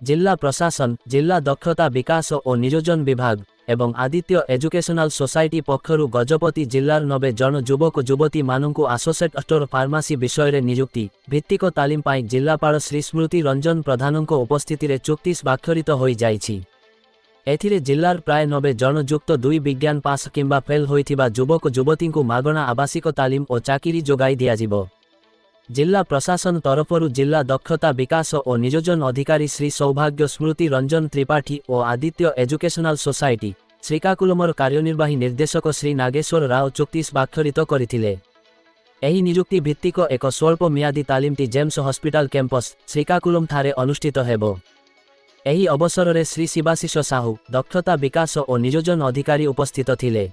जिला प्रशासन, जिला दक्षता विकास और नियोजन विभाग एवं आदित्य एजुकेशनल सोसाइटी पक्षरु गजपति जिलार 90 जन युवक युवती मानू आसोसिएट स्टोर फार्मासी विषय रे नियुक्ति भित्तिक तालीम पाई जिलापाल श्री स्मृति रंजन प्रधान उपस्थिति रे चुक्ति स्वाक्षरित हो जाइछि। एथिरे जिलार प्राय 90 जन युक्त 2 विज्ञान पास किंबा फेल होइथिबा युवक युवती को मागणा आवासिक तालीम और चाकरी जोगाई दियाजिबो। जिला प्रशासन तरफरु जिला दक्षता विकास और नियोजन अधिकारी श्री सौभाग्य स्मृति रंजन त्रिपाठी और आदित्य एजुकेशनल सोसाइटी श्रीकाकुलमर कार्यनिर्वाही निर्देशक श्री नागेश्वर राव चुक्ति स्वाक्षरित करथिले। एही नियुक्ति भित्तिक एक स्वल्प मियादी तालीमटी जेम्स हॉस्पिटल कैंपस श्रीकाकुलम ठारे अनुष्ठित हेबो। एही अवसर में श्री शिवाशिष साहू दक्षता विकास और नियोजन अधिकारी उपस्थित थिले।